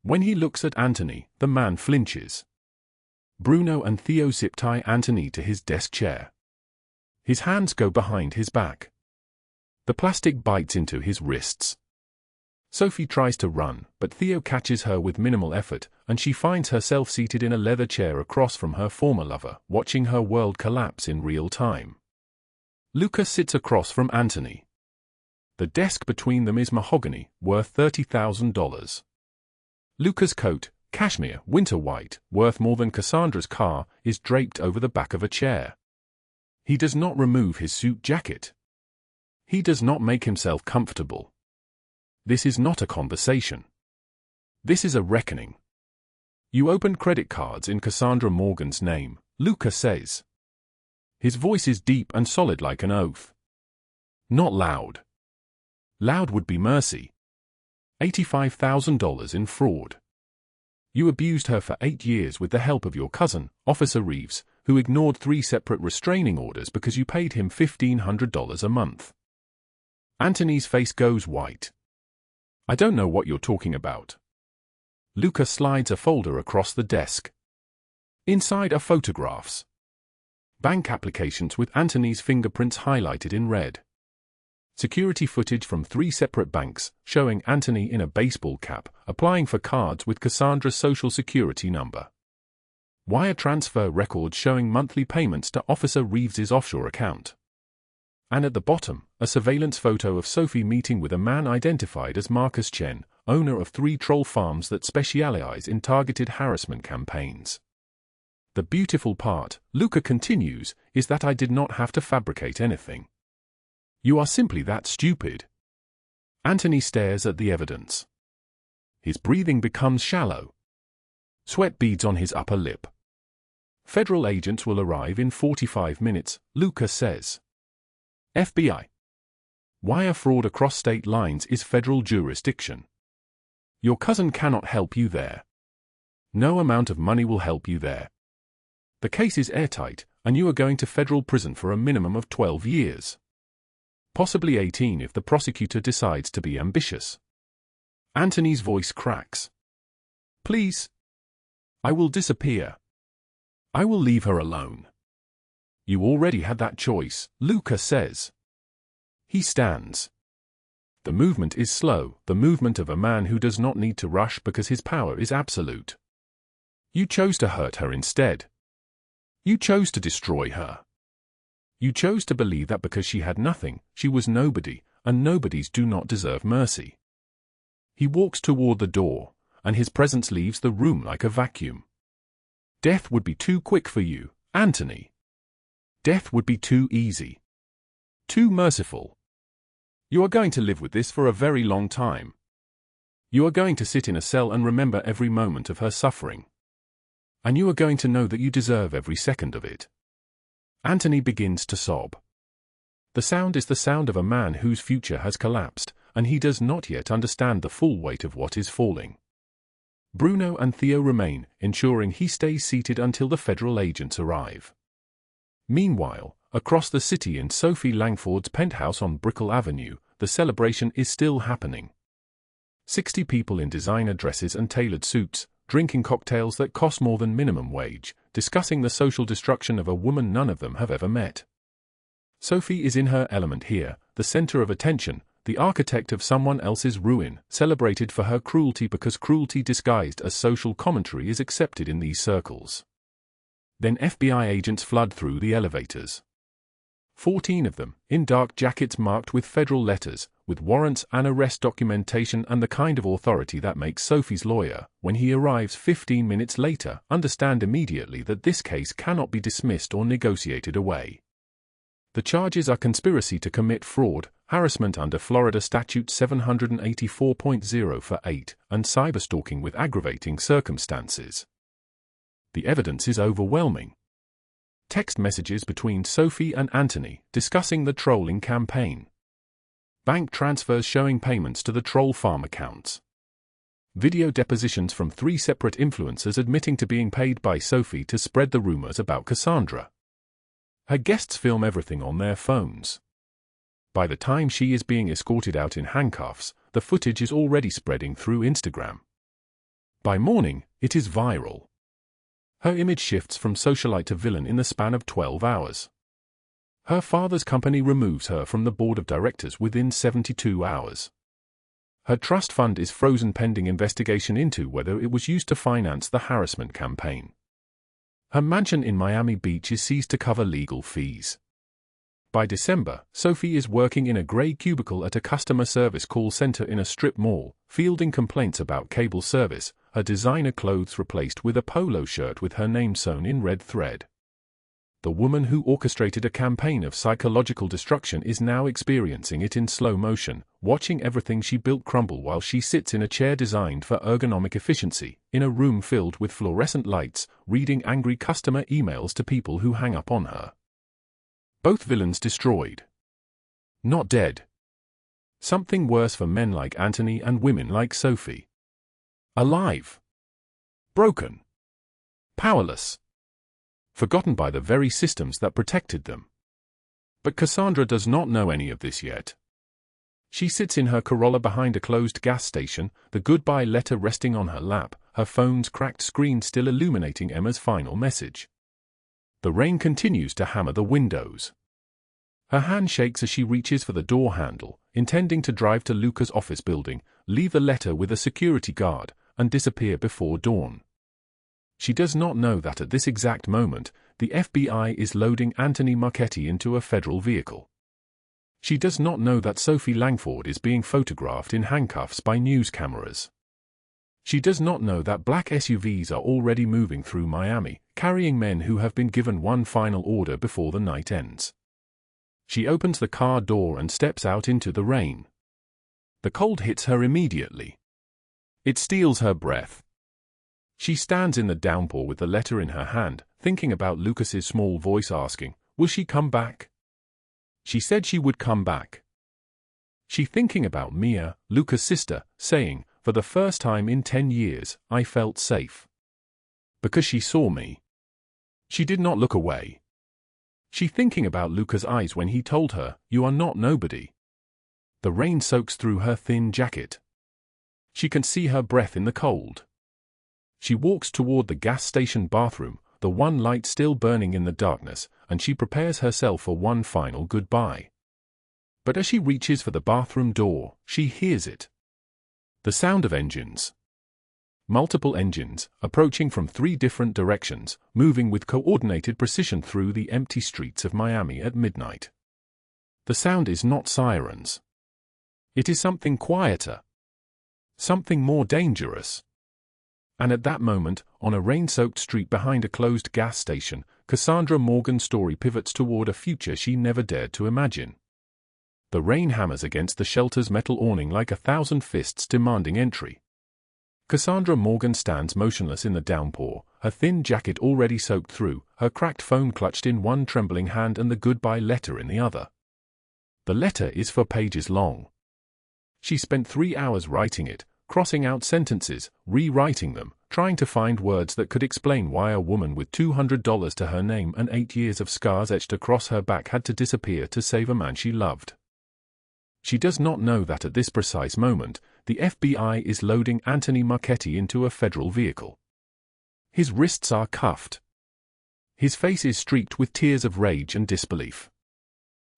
When he looks at Anthony, the man flinches. Bruno and Theo zip-tie Anthony to his desk chair. His hands go behind his back. The plastic bites into his wrists. Sophie tries to run, but Theo catches her with minimal effort, and she finds herself seated in a leather chair across from her former lover, watching her world collapse in real time. Luca sits across from Anthony. The desk between them is mahogany, worth $30,000. Luca's coat, cashmere, winter white, worth more than Cassandra's car, is draped over the back of a chair. He does not remove his suit jacket. He does not make himself comfortable. This is not a conversation. This is a reckoning. You opened credit cards in Cassandra Morgan's name, Luca says. His voice is deep and solid like an oath. Not loud. Loud would be mercy. $85,000 in fraud. You abused her for 8 years with the help of your cousin, Officer Reeves, who ignored 3 separate restraining orders because you paid him $1,500 a month. Anthony's face goes white. I don't know what you're talking about. Luca slides a folder across the desk. Inside are photographs. Bank applications with Anthony's fingerprints highlighted in red. Security footage from 3 separate banks, showing Anthony in a baseball cap, applying for cards with Cassandra's social security number. Wire transfer records showing monthly payments to Officer Reeves's offshore account. And at the bottom, a surveillance photo of Sophie meeting with a man identified as Marcus Chen, owner of 3 troll farms that specialize in targeted harassment campaigns. The beautiful part, Luca continues, is that I did not have to fabricate anything. You are simply that stupid. Anthony stares at the evidence. His breathing becomes shallow. Sweat beads on his upper lip. Federal agents will arrive in 45 minutes, Luca says. FBI. Wire fraud across state lines is federal jurisdiction. Your cousin cannot help you there. No amount of money will help you there. The case is airtight, and you are going to federal prison for a minimum of 12 years. Possibly 18 if the prosecutor decides to be ambitious. Anthony's voice cracks. Please. I will disappear. I will leave her alone. You already had that choice, Luca says. He stands. The movement is slow, the movement of a man who does not need to rush because his power is absolute. You chose to hurt her instead. You chose to destroy her. You chose to believe that because she had nothing, she was nobody, and nobodies do not deserve mercy. He walks toward the door, and his presence leaves the room like a vacuum. Death would be too quick for you, Anthony. Death would be too easy. Too merciful. You are going to live with this for a very long time. You are going to sit in a cell and remember every moment of her suffering. And you are going to know that you deserve every second of it. Anthony begins to sob. The sound is the sound of a man whose future has collapsed, and he does not yet understand the full weight of what is falling. Bruno and Theo remain, ensuring he stays seated until the federal agents arrive. Meanwhile, across the city in Sophie Langford's penthouse on Brickell Avenue, the celebration is still happening. 60 people in designer dresses and tailored suits, drinking cocktails that cost more than minimum wage, discussing the social destruction of a woman none of them have ever met. Sophie is in her element here, the center of attention, the architect of someone else's ruin, celebrated for her cruelty because cruelty disguised as social commentary is accepted in these circles. Then FBI agents flood through the elevators. 14 of them, in dark jackets marked with federal letters, with warrants and arrest documentation and the kind of authority that makes Sophie's lawyer, when he arrives 15 minutes later, understand immediately that this case cannot be dismissed or negotiated away. The charges are conspiracy to commit fraud, harassment under Florida Statute 784.0 for 8, and cyberstalking with aggravating circumstances. The evidence is overwhelming. Text messages between Sophie and Anthony discussing the trolling campaign. Bank transfers showing payments to the troll farm accounts. Video depositions from 3 separate influencers admitting to being paid by Sophie to spread the rumors about Cassandra. Her guests film everything on their phones. By the time she is being escorted out in handcuffs, the footage is already spreading through Instagram. By morning, it is viral. Her image shifts from socialite to villain in the span of 12 hours. Her father's company removes her from the board of directors within 72 hours. Her trust fund is frozen pending investigation into whether it was used to finance the harassment campaign. Her mansion in Miami Beach is seized to cover legal fees. By December, Sophie is working in a gray cubicle at a customer service call center in a strip mall, fielding complaints about cable service, her designer clothes replaced with a polo shirt with her name sewn in red thread. The woman who orchestrated a campaign of psychological destruction is now experiencing it in slow motion, watching everything she built crumble while she sits in a chair designed for ergonomic efficiency, in a room filled with fluorescent lights, reading angry customer emails to people who hang up on her. Both villains destroyed. Not dead. Something worse for men like Anthony and women like Sophie. Alive. Broken. Powerless. Forgotten by the very systems that protected them. But Cassandra does not know any of this yet. She sits in her Corolla behind a closed gas station, the goodbye letter resting on her lap, her phone's cracked screen still illuminating Emma's final message. The rain continues to hammer the windows. Her hand shakes as she reaches for the door handle, intending to drive to Luca's office building, leave the letter with a security guard, and disappear before dawn. She does not know that at this exact moment, the FBI is loading Anthony Marchetti into a federal vehicle. She does not know that Sophie Langford is being photographed in handcuffs by news cameras. She does not know that black SUVs are already moving through Miami, carrying men who have been given one final order before the night ends. She opens the car door and steps out into the rain. The cold hits her immediately. It steals her breath. She stands in the downpour with the letter in her hand, thinking about Lucas's small voice asking, "Will she come back?" She said she would come back. She thinking about Mia, Lucas' sister, saying, "For the first time in 10 years, I felt safe." Because she saw me. She did not look away. She thinking about Lucas' eyes when he told her, "You are not nobody." The rain soaks through her thin jacket. She can see her breath in the cold. She walks toward the gas station bathroom, the one light still burning in the darkness, and she prepares herself for one final goodbye. But as she reaches for the bathroom door, she hears it. The sound of engines. Multiple engines, approaching from 3 different directions, moving with coordinated precision through the empty streets of Miami at midnight. The sound is not sirens. It is something quieter. Something more dangerous. And at that moment, on a rain-soaked street behind a closed gas station, Cassandra Morgan's story pivots toward a future she never dared to imagine. The rain hammers against the shelter's metal awning like 1,000 fists demanding entry. Cassandra Morgan stands motionless in the downpour, her thin jacket already soaked through, her cracked phone clutched in one trembling hand and the goodbye letter in the other. The letter is 4 pages long. She spent 3 hours writing it, crossing out sentences, rewriting them, trying to find words that could explain why a woman with $200 to her name and 8 years of scars etched across her back had to disappear to save a man she loved. She does not know that at this precise moment, the FBI is loading Anthony Marchetti into a federal vehicle. His wrists are cuffed. His face is streaked with tears of rage and disbelief.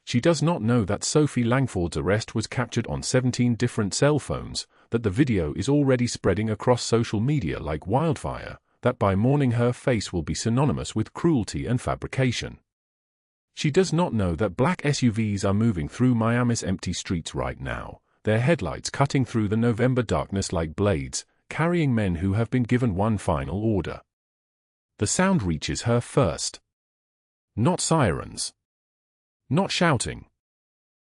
She does not know that Sophie Langford's arrest was captured on 17 different cell phones, that the video is already spreading across social media like wildfire, that by morning her face will be synonymous with cruelty and fabrication. She does not know that black SUVs are moving through Miami's empty streets right now, their headlights cutting through the November darkness like blades, carrying men who have been given one final order. The sound reaches her first. Not sirens. Not shouting.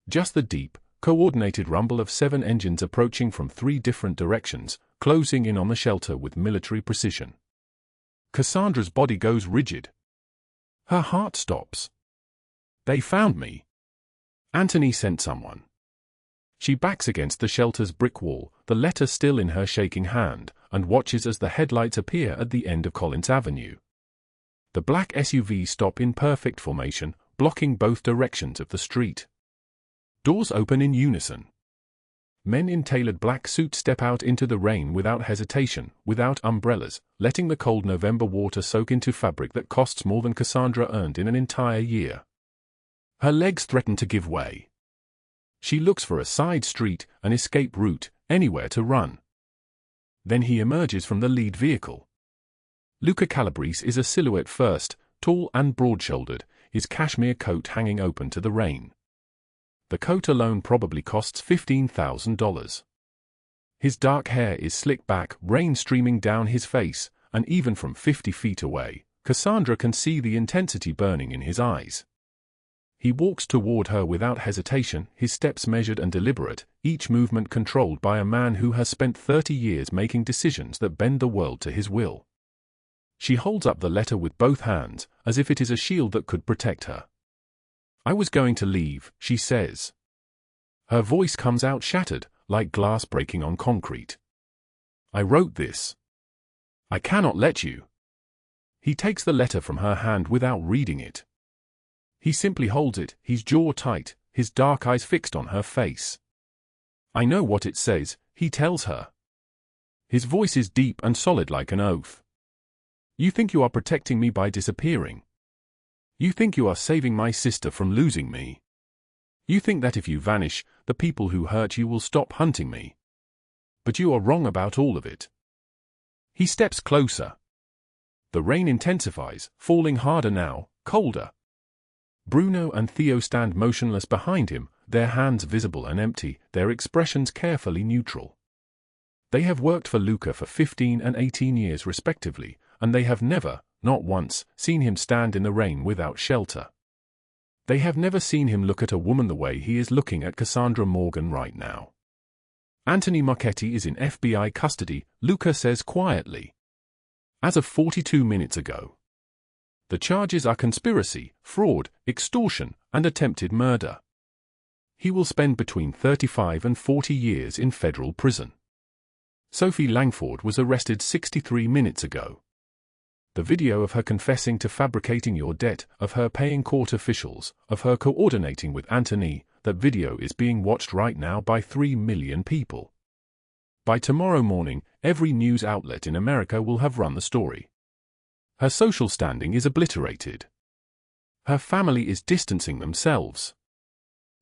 Just the deep, coordinated rumble of 7 engines approaching from 3 different directions, closing in on the shelter with military precision. Cassandra's body goes rigid. Her heart stops. They found me. Anthony sent someone. She backs against the shelter's brick wall, the letter still in her shaking hand, and watches as the headlights appear at the end of Collins Avenue. The black SUVs stop in perfect formation, blocking both directions of the street. Doors open in unison. Men in tailored black suits step out into the rain without hesitation, without umbrellas, letting the cold November water soak into fabric that costs more than Cassandra earned in an entire year. Her legs threaten to give way. She looks for a side street, an escape route, anywhere to run. Then he emerges from the lead vehicle. Luca Calabrese is a silhouette first, tall and broad-shouldered, his cashmere coat hanging open to the rain. The coat alone probably costs $15,000. His dark hair is slicked back, rain streaming down his face, and even from 50 feet away, Cassandra can see the intensity burning in his eyes. He walks toward her without hesitation, his steps measured and deliberate, each movement controlled by a man who has spent 30 years making decisions that bend the world to his will. She holds up the letter with both hands, as if it is a shield that could protect her. "I was going to leave," she says. Her voice comes out shattered, like glass breaking on concrete. "I wrote this. I cannot let you." He takes the letter from her hand without reading it. He simply holds it, his jaw tight, his dark eyes fixed on her face. "I know what it says," he tells her. His voice is deep and solid like an oath. "You think you are protecting me by disappearing. You think you are saving my sister from losing me. You think that if you vanish, the people who hurt you will stop hunting me. But you are wrong about all of it." He steps closer. The rain intensifies, falling harder now, colder. Bruno and Theo stand motionless behind him, their hands visible and empty, their expressions carefully neutral. They have worked for Luca for 15 and 18 years respectively, and they have never, not once, seen him stand in the rain without shelter. They have never seen him look at a woman the way he is looking at Cassandra Morgan right now. Anthony Marchetti is in FBI custody, Luca says quietly. As of 42 minutes ago. The charges are conspiracy, fraud, extortion, and attempted murder. He will spend between 35 and 40 years in federal prison. Sophie Langford was arrested 63 minutes ago. The video of her confessing to fabricating your debt, of her paying court officials, of her coordinating with Anthony, that video is being watched right now by 3 million people. By tomorrow morning, every news outlet in America will have run the story. Her social standing is obliterated. Her family is distancing themselves.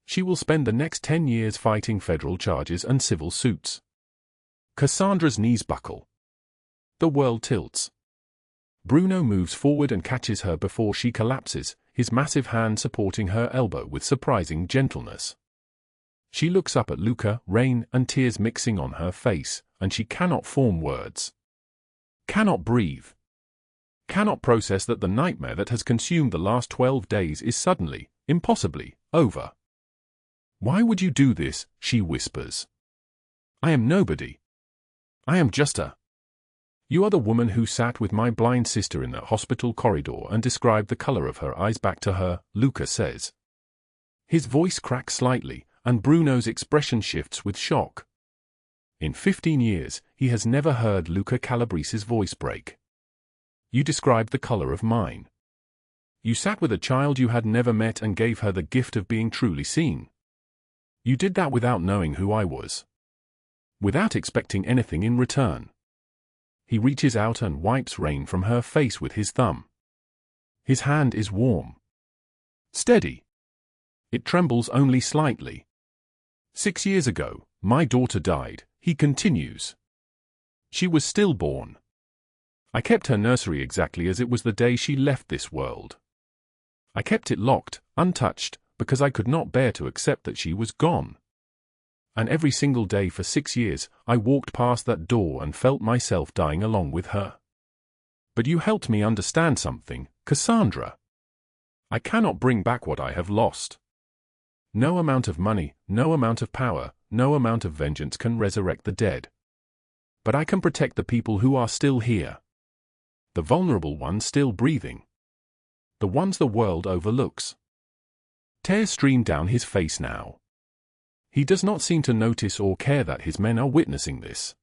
She will spend the next 10 years fighting federal charges and civil suits. Cassandra's knees buckle. The world tilts. Bruno moves forward and catches her before she collapses, his massive hand supporting her elbow with surprising gentleness. She looks up at Luca, rain and tears mixing on her face, and she cannot form words. Cannot breathe. Cannot process that the nightmare that has consumed the last 12 days is suddenly, impossibly, over. Why would you do this? She whispers. I am nobody. I am just a... You are the woman who sat with my blind sister in the hospital corridor and described the color of her eyes back to her, Luca says. His voice cracks slightly, and Bruno's expression shifts with shock. In 15 years, he has never heard Luca Calabrese's voice break. You described the color of mine. You sat with a child you had never met and gave her the gift of being truly seen. You did that without knowing who I was. Without expecting anything in return. He reaches out and wipes rain from her face with his thumb. His hand is warm. Steady. It trembles only slightly. 6 years ago, my daughter died, he continues. She was stillborn. I kept her nursery exactly as it was the day she left this world. I kept it locked, untouched, because I could not bear to accept that she was gone. And every single day for 6 years, I walked past that door and felt myself dying along with her. But you helped me understand something, Cassandra. I cannot bring back what I have lost. No amount of money, no amount of power, no amount of vengeance can resurrect the dead. But I can protect the people who are still here. The vulnerable ones still breathing. The ones the world overlooks. Tears stream down his face now. He does not seem to notice or care that his men are witnessing this.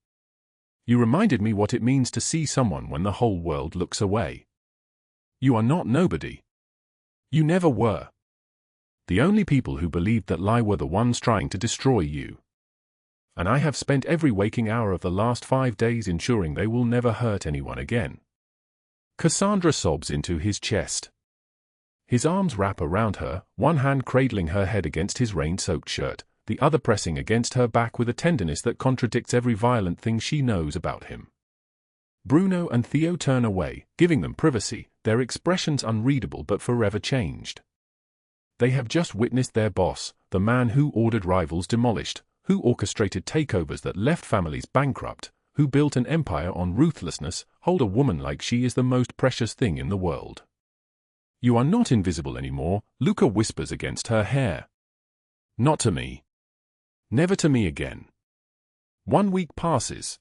You reminded me what it means to see someone when the whole world looks away. You are not nobody. You never were. The only people who believed that lie were the ones trying to destroy you. And I have spent every waking hour of the last 5 days ensuring they will never hurt anyone again. Cassandra sobs into his chest. His arms wrap around her, one hand cradling her head against his rain-soaked shirt, the other pressing against her back with a tenderness that contradicts every violent thing she knows about him. Bruno and Theo turn away, giving them privacy, their expressions unreadable but forever changed. They have just witnessed their boss, the man who ordered rivals demolished, who orchestrated takeovers that left families bankrupt, who built an empire on ruthlessness, hold a woman like she is the most precious thing in the world. You are not invisible anymore, Luca whispers against her hair. Not to me. Never to me again. 1 week passes.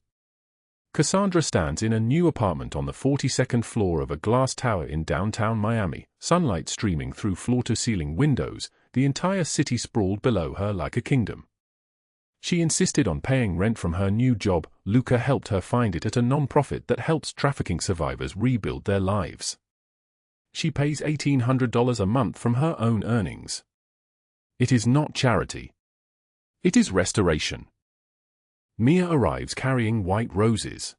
Cassandra stands in a new apartment on the 42nd floor of a glass tower in downtown Miami, sunlight streaming through floor-to-ceiling windows, the entire city sprawled below her like a kingdom. She insisted on paying rent from her new job. Luca helped her find it at a non-profit that helps trafficking survivors rebuild their lives. She pays $1,800 a month from her own earnings. It is not charity. It is restoration. Mia arrives carrying white roses.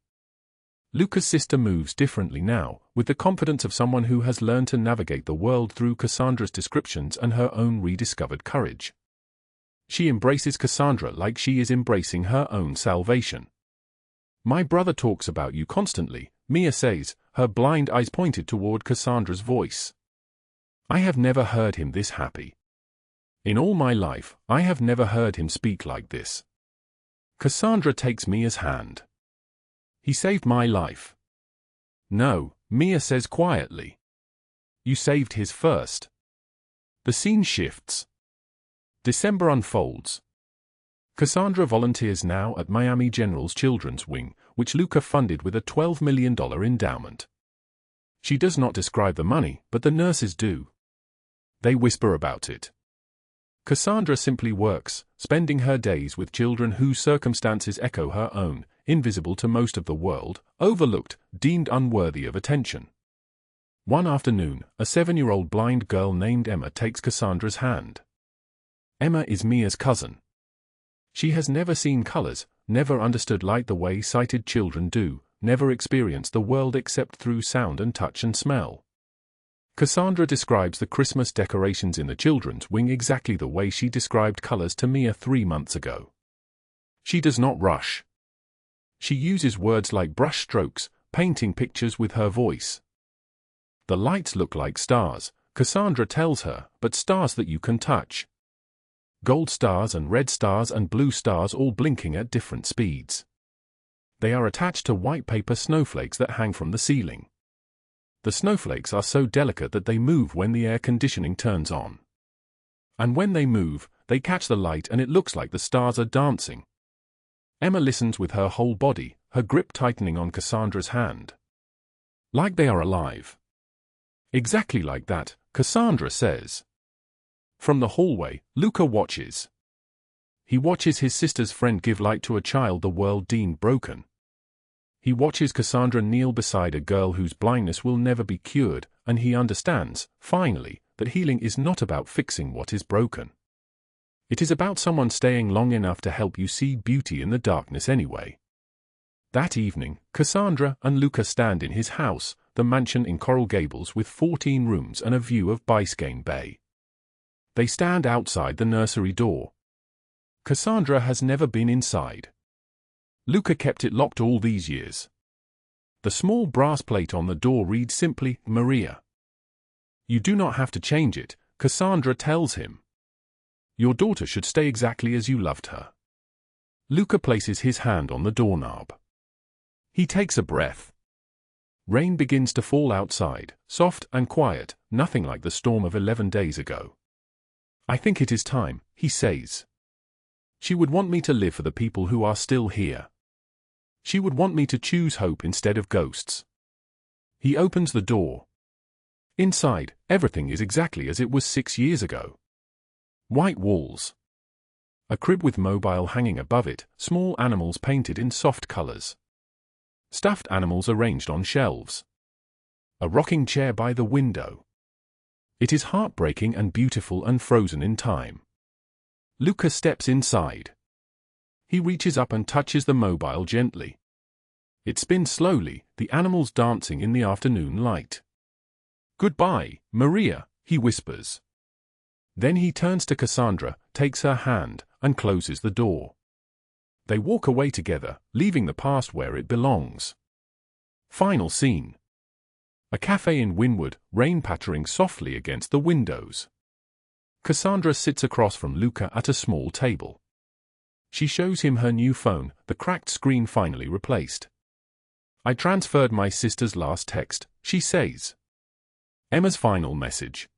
Luca's sister moves differently now, with the confidence of someone who has learned to navigate the world through Cassandra's descriptions and her own rediscovered courage. She embraces Cassandra like she is embracing her own salvation. My brother talks about you constantly, Mia says, her blind eyes pointed toward Cassandra's voice. I have never heard him this happy. In all my life, I have never heard him speak like this. Cassandra takes Mia's hand. He saved my life. No, Mia says quietly. You saved his first. The scene shifts. December unfolds. Cassandra volunteers now at Miami General's Children's Wing, which Luca funded with a $12 million endowment. She does not describe the money, but the nurses do. They whisper about it. Cassandra simply works, spending her days with children whose circumstances echo her own, invisible to most of the world, overlooked, deemed unworthy of attention. One afternoon, a 7-year-old blind girl named Emma takes Cassandra's hand. Emma is Mia's cousin. She has never seen colors, never understood light the way sighted children do, never experienced the world except through sound and touch and smell. Cassandra describes the Christmas decorations in the children's wing exactly the way she described colors to Mia 3 months ago. She does not rush. She uses words like brush strokes, painting pictures with her voice. The lights look like stars, Cassandra tells her, but stars that you can touch. Gold stars and red stars and blue stars all blinking at different speeds. They are attached to white paper snowflakes that hang from the ceiling. The snowflakes are so delicate that they move when the air conditioning turns on. And when they move, they catch the light and it looks like the stars are dancing. Emma listens with her whole body, her grip tightening on Cassandra's hand. Like they are alive. Exactly like that, Cassandra says. From the hallway, Luca watches. He watches his sister's friend give light to a child the world deemed broken. He watches Cassandra kneel beside a girl whose blindness will never be cured, and he understands, finally, that healing is not about fixing what is broken. It is about someone staying long enough to help you see beauty in the darkness anyway. That evening, Cassandra and Luca stand in his house, the mansion in Coral Gables with 14 rooms and a view of Biscayne Bay. They stand outside the nursery door. Cassandra has never been inside. Luca kept it locked all these years. The small brass plate on the door reads simply, Maria. You do not have to change it, Cassandra tells him. Your daughter should stay exactly as you loved her. Luca places his hand on the doorknob. He takes a breath. Rain begins to fall outside, soft and quiet, nothing like the storm of 11 days ago. I think it is time, he says. She would want me to live for the people who are still here. She would want me to choose hope instead of ghosts. He opens the door. Inside, everything is exactly as it was 6 years ago. White walls. A crib with mobile hanging above it, small animals painted in soft colors. Stuffed animals arranged on shelves. A rocking chair by the window. It is heartbreaking and beautiful and frozen in time. Luca steps inside. He reaches up and touches the mobile gently. It spins slowly, the animals dancing in the afternoon light. Goodbye, Maria, he whispers. Then he turns to Cassandra, takes her hand, and closes the door. They walk away together, leaving the past where it belongs. Final scene. A cafe in Wynwood, rain pattering softly against the windows. Cassandra sits across from Luca at a small table. She shows him her new phone, the cracked screen finally replaced. I transferred my sister's last text, she says. Emma's final message.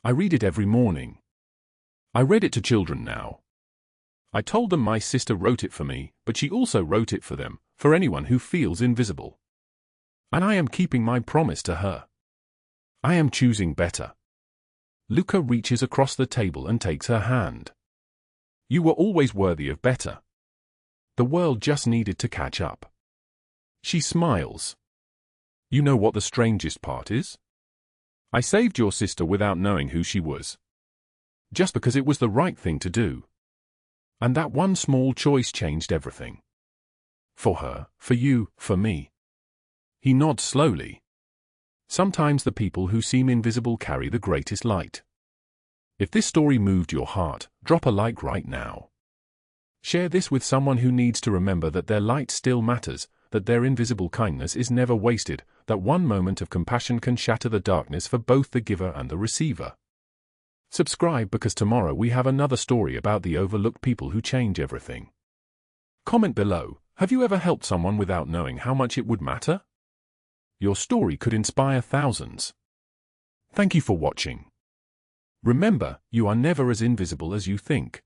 I read it every morning. I read it to children now. I told them my sister wrote it for me, but she also wrote it for them, for anyone who feels invisible. And I am keeping my promise to her. I am choosing better. Luca reaches across the table and takes her hand. You were always worthy of better. The world just needed to catch up. She smiles. You know what the strangest part is? I saved your sister without knowing who she was. Just because it was the right thing to do. And that one small choice changed everything. For her, for you, for me. He nods slowly. Sometimes the people who seem invisible carry the greatest light. If this story moved your heart, drop a like right now. Share this with someone who needs to remember that their light still matters, that their invisible kindness is never wasted, that one moment of compassion can shatter the darkness for both the giver and the receiver. Subscribe because tomorrow we have another story about the overlooked people who change everything. Comment below, have you ever helped someone without knowing how much it would matter? your story could inspire thousands. Thank you for watching. Remember, you are never as invisible as you think.